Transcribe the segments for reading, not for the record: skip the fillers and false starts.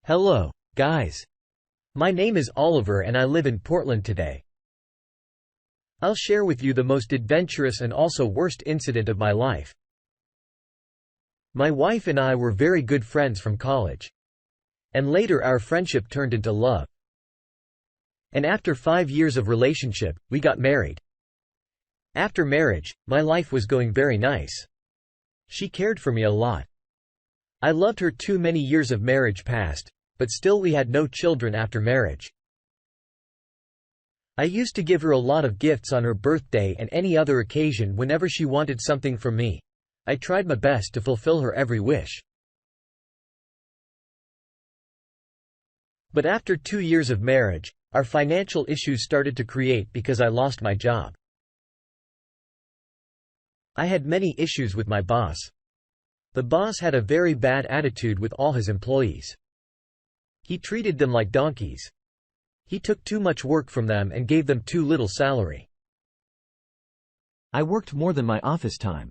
Hello, guys. My name is Oliver and I live in Portland today. I'll share with you the most adventurous and also worst incident of my life. My wife and I were very good friends from college. And later our friendship turned into love. And after 5 years of relationship, we got married. After marriage, my life was going very nice. She cared for me a lot. I loved her too. Many years of marriage passed, but still we had no children after marriage. I used to give her a lot of gifts on her birthday and any other occasion whenever she wanted something from me. I tried my best to fulfill her every wish. But after 2 years of marriage, our financial issues started to create because I lost my job. I had many issues with my boss. The boss had a very bad attitude with all his employees. He treated them like donkeys. He took too much work from them and gave them too little salary. I worked more than my office time.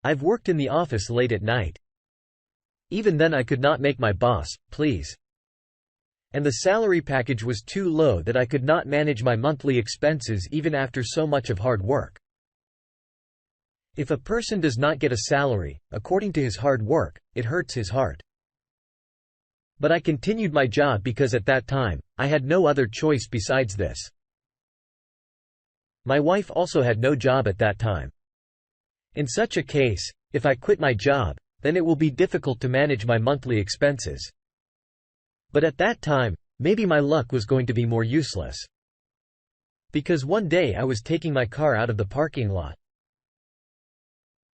I've worked in the office late at night. Even then I could not make my boss please. And the salary package was too low that I could not manage my monthly expenses even after so much of hard work. If a person does not get a salary, according to his hard work, it hurts his heart. But I continued my job because at that time, I had no other choice besides this. My wife also had no job at that time. In such a case, if I quit my job, then it will be difficult to manage my monthly expenses. But at that time, maybe my luck was going to be more useless. Because one day I was taking my car out of the parking lot.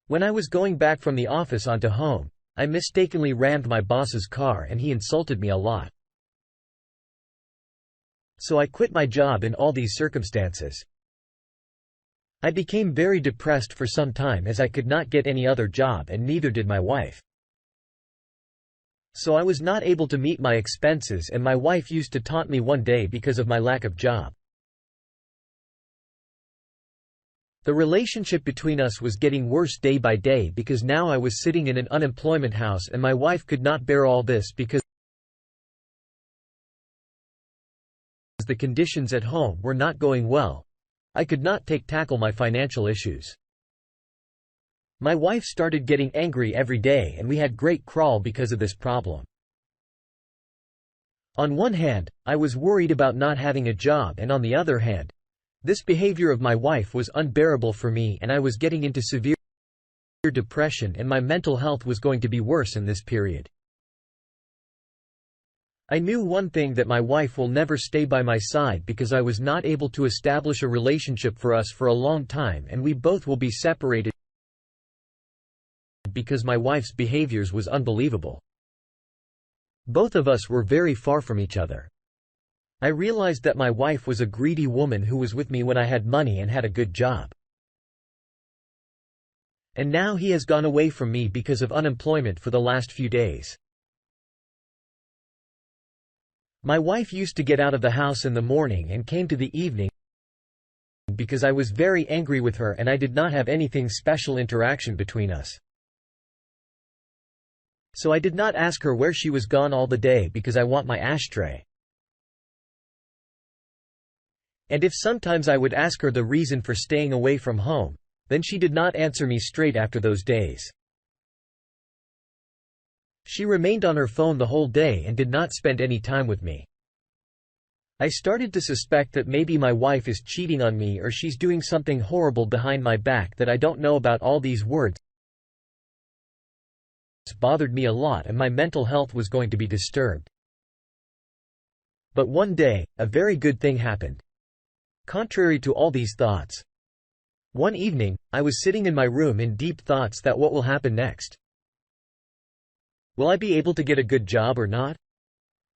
When I was going back from the office onto home, I mistakenly rammed my boss's car and he insulted me a lot. So I quit my job in all these circumstances. I became very depressed for some time as I could not get any other job and neither did my wife. So I was not able to meet my expenses and my wife used to taunt me one day because of my lack of job. The relationship between us was getting worse day by day because now I was sitting in an unemployment house and my wife could not bear all this because the conditions at home were not going well. I could not tackle my financial issues. My wife started getting angry every day and we had great quarrel because of this problem. On one hand, I was worried about not having a job and on the other hand, this behavior of my wife was unbearable for me and I was getting into severe depression and my mental health was going to be worse in this period. I knew one thing, that my wife will never stay by my side because I was not able to establish a relationship for us for a long time and we both will be separated because my wife's behaviors was unbelievable. Both of us were very far from each other. I realized that my wife was a greedy woman who was with me when I had money and had a good job. And now he has gone away from me because of unemployment for the last few days. My wife used to get out of the house in the morning and came to the evening because I was very angry with her and I did not have anything special interaction between us. So I did not ask her where she was gone all the day because I want my ashtray. And if sometimes I would ask her the reason for staying away from home, then she did not answer me straight after those days. She remained on her phone the whole day and did not spend any time with me. I started to suspect that maybe my wife is cheating on me or she's doing something horrible behind my back that I don't know about. All these words bothered me a lot and my mental health was going to be disturbed. But one day, a very good thing happened. Contrary to all these thoughts. One evening, I was sitting in my room in deep thoughts that what will happen next? Will I be able to get a good job or not?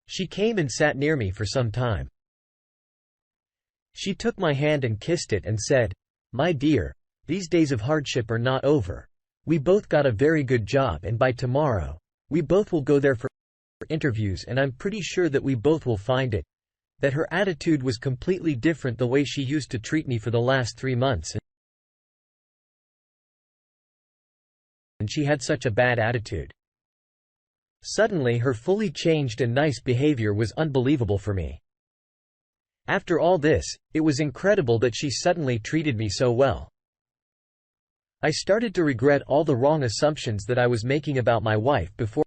She came and sat near me for some time. She took my hand and kissed it and said, "My dear, these days of hardship are not over. We both got a very good job and by tomorrow, we both will go there for interviews and I'm pretty sure that we both will find it." That her attitude was completely different the way she used to treat me for the last 3 months. And she had such a bad attitude. Suddenly her fully changed and nice behavior was unbelievable for me. After all this, it was incredible that she suddenly treated me so well. I started to regret all the wrong assumptions that I was making about my wife before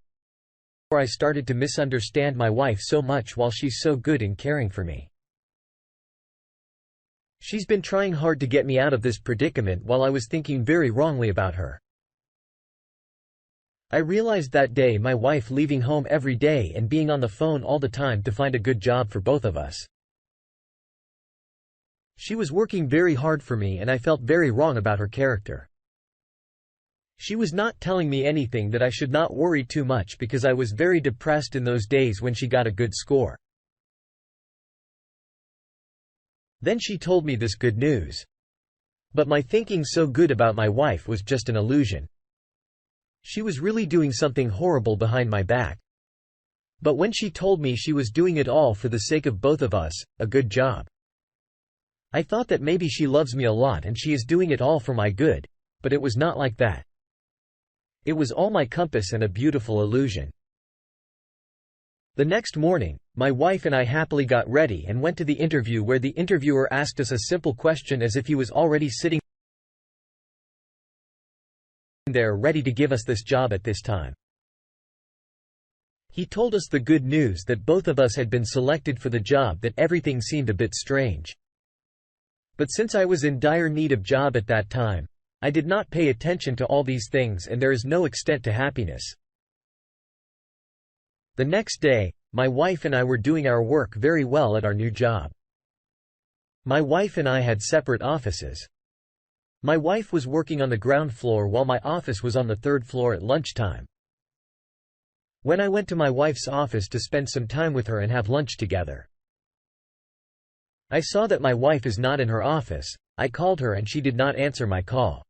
I started to misunderstand my wife so much while she's so good in caring for me. She's been trying hard to get me out of this predicament while I was thinking very wrongly about her. I realized that day my wife leaving home every day and being on the phone all the time to find a good job for both of us. She was working very hard for me and I felt very wrong about her character. She was not telling me anything that I should not worry too much because I was very depressed in those days when she got a good score. Then she told me this good news. But my thinking so good about my wife was just an illusion. She was really doing something horrible behind my back. But when she told me she was doing it all for the sake of both of us, a good job. I thought that maybe she loves me a lot and she is doing it all for my good, but it was not like that. It was all my compass and a beautiful illusion. The next morning, my wife and I happily got ready and went to the interview where the interviewer asked us a simple question as if he was already sitting there ready to give us this job at this time. He told us the good news that both of us had been selected for the job, that everything seemed a bit strange. But since I was in dire need of job at that time, I did not pay attention to all these things and there is no extent to happiness. The next day, my wife and I were doing our work very well at our new job. My wife and I had separate offices. My wife was working on the ground floor while my office was on the third floor at lunchtime. When I went to my wife's office to spend some time with her and have lunch together, I saw that my wife is not in her office. I called her and she did not answer my call.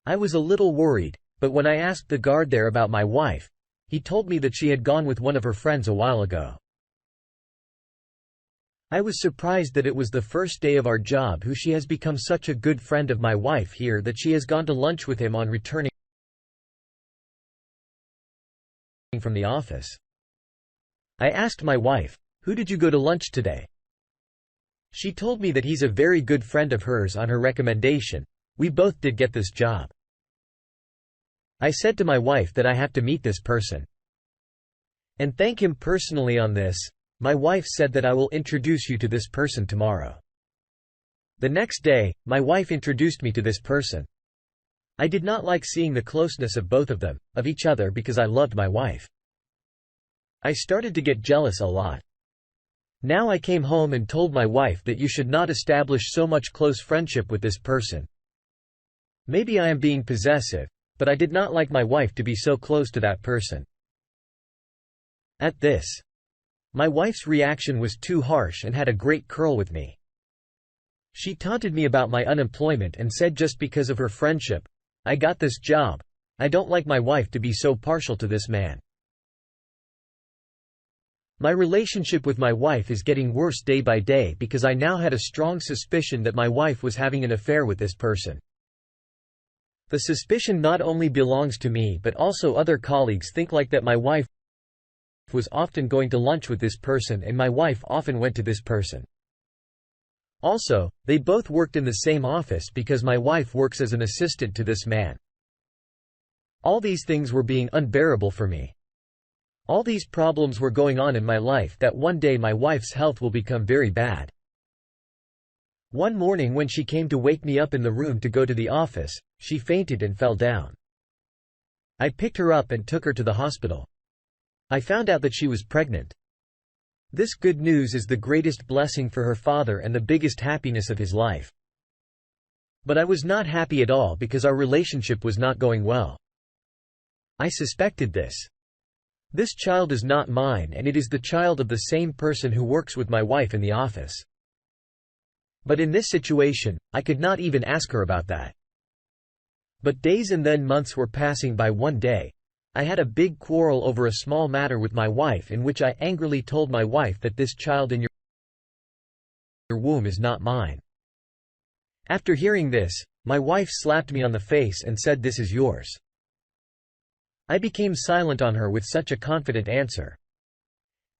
I was a little worried, but when I asked the guard there about my wife, he told me that she had gone with one of her friends a while ago. I was surprised that it was the first day of our job who she has become such a good friend of my wife here that she has gone to lunch with him on returning from the office. I asked my wife, "Who did you go to lunch today?" She told me that he's a very good friend of hers on her recommendation. We both did get this job. I said to my wife that I have to meet this person and thank him personally on this. My wife said that I will introduce you to this person tomorrow. The next day, my wife introduced me to this person. I did not like seeing the closeness of both of them, of each other, because I loved my wife. I started to get jealous a lot. Now I came home and told my wife that you should not establish so much close friendship with this person. Maybe I am being possessive, but I did not like my wife to be so close to that person. At this, my wife's reaction was too harsh and had a great curl with me. She taunted me about my unemployment and said just because of her friendship, I got this job. I don't like my wife to be so partial to this man. My relationship with my wife is getting worse day by day because I now had a strong suspicion that my wife was having an affair with this person. The suspicion not only belongs to me but also other colleagues think like that my wife was often going to lunch with this person and my wife often went to this person. Also, they both worked in the same office because my wife works as an assistant to this man. All these things were being unbearable for me. All these problems were going on in my life that one day my wife's health will become very bad. One morning when she came to wake me up in the room to go to the office, she fainted and fell down. I picked her up and took her to the hospital. I found out that she was pregnant. This good news is the greatest blessing for her father and the biggest happiness of his life. But I was not happy at all because our relationship was not going well. I suspected this. This child is not mine and it is the child of the same person who works with my wife in the office. But in this situation, I could not even ask her about that. But days and then months were passing by. One day, I had a big quarrel over a small matter with my wife in which I angrily told my wife that this child in your womb is not mine. After hearing this, my wife slapped me on the face and said, "This is yours." I became silent on her with such a confident answer.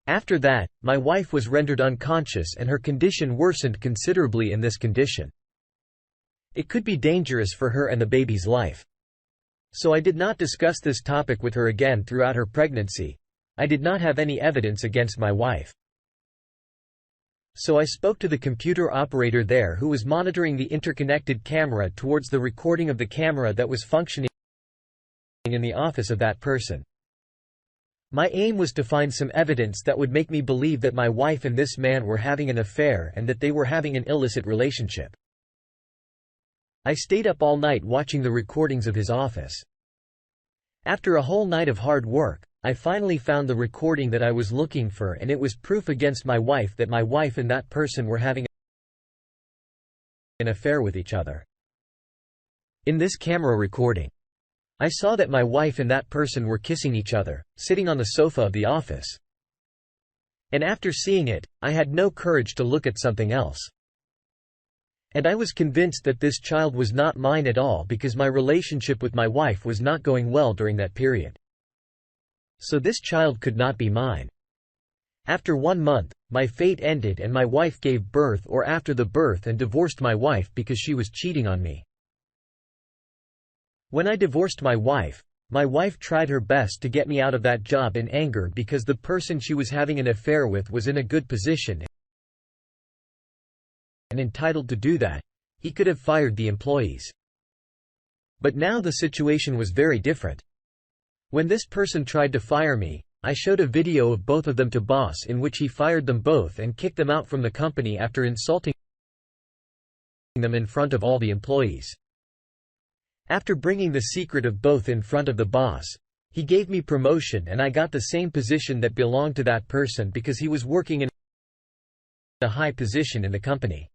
After that, my wife was rendered unconscious and her condition worsened considerably. In this condition, it could be dangerous for her and the baby's life. So I did not discuss this topic with her again throughout her pregnancy. I did not have any evidence against my wife. So I spoke to the computer operator there who was monitoring the interconnected camera towards the recording of the camera that was functioning in the office of that person. My aim was to find some evidence that would make me believe that my wife and this man were having an affair and that they were having an illicit relationship. I stayed up all night watching the recordings of his office. After a whole night of hard work, I finally found the recording that I was looking for, and it was proof against my wife that my wife and that person were having an affair with each other. In this camera recording, I saw that my wife and that person were kissing each other, sitting on the sofa of the office. And after seeing it, I had no courage to look at something else. And I was convinced that this child was not mine at all because my relationship with my wife was not going well during that period. So this child could not be mine. After 1 month, my fate ended and my wife gave birth or after the birth and divorced my wife because she was cheating on me. When I divorced my wife tried her best to get me out of that job in anger because the person she was having an affair with was in a good position and entitled to do that. He could have fired the employees. But now the situation was very different. When this person tried to fire me, I showed a video of both of them to boss in which he fired them both and kicked them out from the company after insulting them in front of all the employees. After bringing the secret of both in front of the boss, he gave me promotion and I got the same position that belonged to that person because he was working in a high position in the company.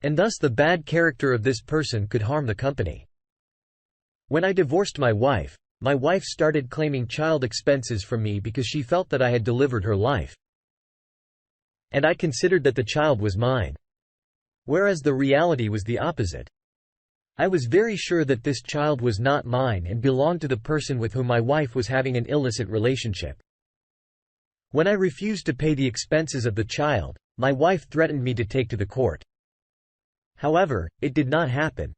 And thus the bad character of this person could harm the company. When I divorced my wife started claiming child expenses from me because she felt that I had delivered her life. And I considered that the child was mine. Whereas the reality was the opposite. I was very sure that this child was not mine and belonged to the person with whom my wife was having an illicit relationship. When I refused to pay the expenses of the child, my wife threatened me to take to the court. However, it did not happen.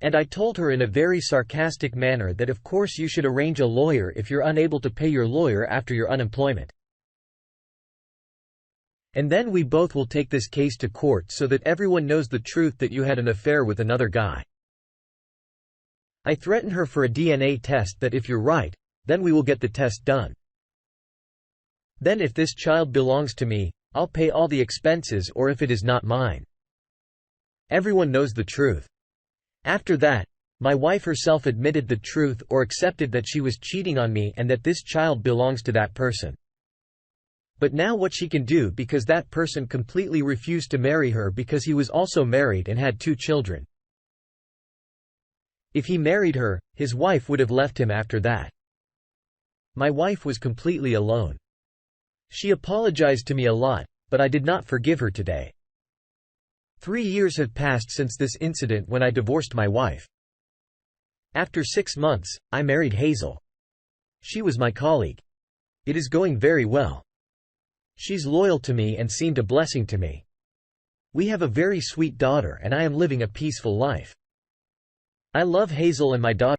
And I told her in a very sarcastic manner that of course you should arrange a lawyer if you're unable to pay your lawyer after your unemployment. And then we both will take this case to court so that everyone knows the truth that you had an affair with another guy. I threatened her for a DNA test that if you're right, then we will get the test done. Then if this child belongs to me, I'll pay all the expenses or if it is not mine. Everyone knows the truth. After that, my wife herself admitted the truth or accepted that she was cheating on me and that this child belongs to that person. But now what she can do because that person completely refused to marry her because he was also married and had 2 children. If he married her, his wife would have left him after that. My wife was completely alone. She apologized to me a lot, but I did not forgive her today. 3 years have passed since this incident when I divorced my wife. After 6 months, I married Hazel. She was my colleague. It is going very well. She's loyal to me and seemed a blessing to me. We have a very sweet daughter and I am living a peaceful life. I love Hazel and my daughter.